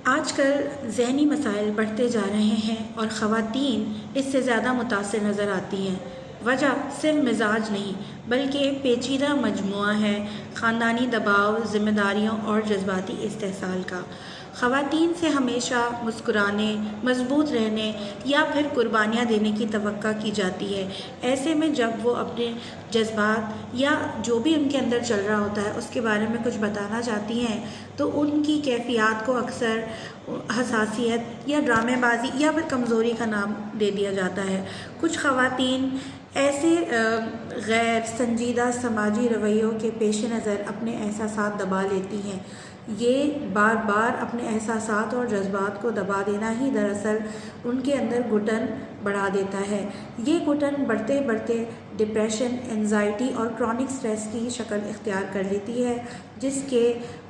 आजकल ज़हनी मसाइल बढ़ते जा रहे हैं और ख़वातीन इससे ज़्यादा मुतासिर नज़र आती हैं। वजह सिर्फ मिजाज नहीं बल्कि पेचीदा मजमुआ है ख़ानदानी दबाव, ज़िम्मेदारियों और जज्बाती इस्तेहसाल का। ख़वातीन से हमेशा मुस्कुराने, मजबूत रहने या फिर कुर्बानियाँ देने की तवक्का की जाती है। ऐसे में जब वो अपने जज्बात या जो भी उनके अंदर चल रहा होता है उसके बारे में कुछ बताना चाहती हैं तो उनकी कैफ़ियत को अक्सर हसासियत या ड्रामेबाजी या फिर कमज़ोरी का नाम दे दिया जाता है। कुछ ख़वातीन ऐसे गैर संजीदा समाजी रवैयों के पेश नज़र अपने एहसासात दबा लेती हैं। ये बार बार अपने एहसासात और जज्बात को दबा देना ही दरअसल उनके अंदर घुटन बढ़ा देता है। ये घुटन बढ़ते बढ़ते डिप्रेशन, एंजाइटी और क्रॉनिक स्ट्रेस की शक्ल इख्तियार कर लेती है, जिसके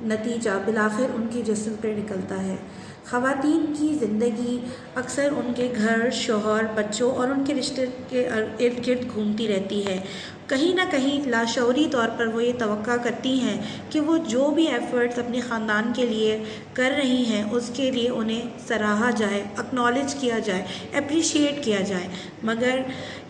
नतीजा बिलाखिर उनकी जिस्म पर निकलता है। ख़वातीन की ज़िंदगी अक्सर उनके घर, शौहर, बच्चों और उनके रिश्ते के इर्द गिर्द घूमती रहती है। कहीं ना कहीं लाशऊरी तौर पर वो ये तवक्का करती हैं कि वो जो भी एफ़र्ट्स अपने ख़ानदान के लिए कर रही हैं उसके लिए उन्हें सराहा जाए, एक्नॉलेज किया जाए, अप्रिशिएट किया जाए, मगर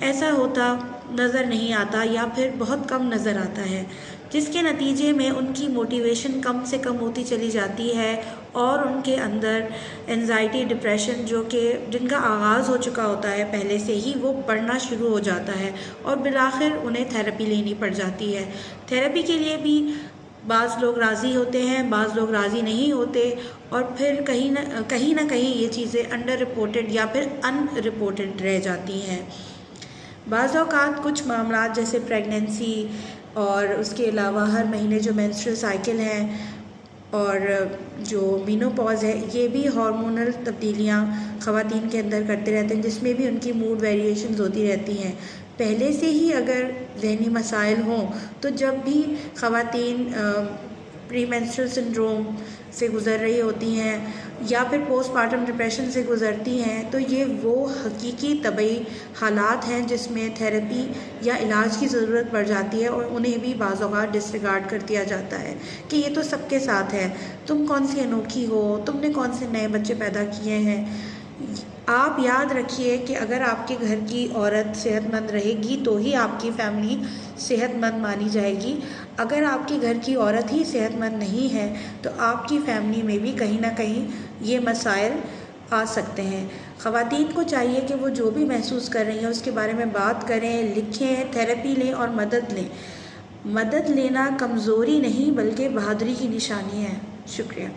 ऐसा होता नज़र नहीं आता या फिर बहुत कम नज़र आता है, जिसके नतीजे में उनकी मोटिवेशन कम से कम होती चली जाती है और उनके अंदर एंजाइटी, डिप्रेशन जिनका आगाज़ हो चुका होता है पहले से ही, वो बढ़ना शुरू हो जाता है और बिलाखिर उन्हें थेरेपी लेनी पड़ जाती है। थेरेपी के लिए भी बाज़ लोग राज़ी होते हैं, बाज़ लोग राज़ी नहीं होते और फिर कहीं ना कहीं ये चीज़ें अंडर रिपोर्टेड या फिर अनरिपोर्टेड रह जाती हैं। बाज़ औक़ात कुछ मामलात जैसे प्रेगनेंसी और उसके अलावा हर महीने जो मेंस्ट्रुअल साइकिल हैं और जो मेनोपॉज़ है, ये भी हार्मोनल तब्दीलियाँ ख़वातीन के अंदर करते रहते हैं, जिसमें भी उनकी मूड वेरिएशंस होती रहती हैं। पहले से ही अगर ज़हनी मसाइल हों तो जब भी ख़वातीन प्री मेंस्ट्रुअल सिंड्रोम से गुज़र रही होती हैं या फिर पोस्टमार्टम डिप्रेशन से गुज़रती हैं तो ये वो हकीकी तबई हालात हैं जिसमें थेरेपी या इलाज की ज़रूरत पड़ जाती है और उन्हें भी बाज़ औक़ात डिसरिगार्ड कर दिया जाता है कि ये तो सबके साथ है, तुम कौन सी अनोखी हो, तुमने कौन से नए बच्चे पैदा किए हैं। आप याद रखिए कि अगर आपके घर की औरत सेहतमंद रहेगी तो ही आपकी फ़ैमिली सेहतमंद मानी जाएगी। अगर आपके घर की औरत ही सेहतमंद नहीं है तो आपकी फ़ैमिली में भी कहीं ना कहीं ये मसाइल आ सकते हैं। ख़वातीन को चाहिए कि वो जो भी महसूस कर रही हैं उसके बारे में बात करें, लिखें, थेरेपी लें और मदद लें। मदद लेना कमज़ोरी नहीं बल्कि बहादुरी की निशानी है। शुक्रिया।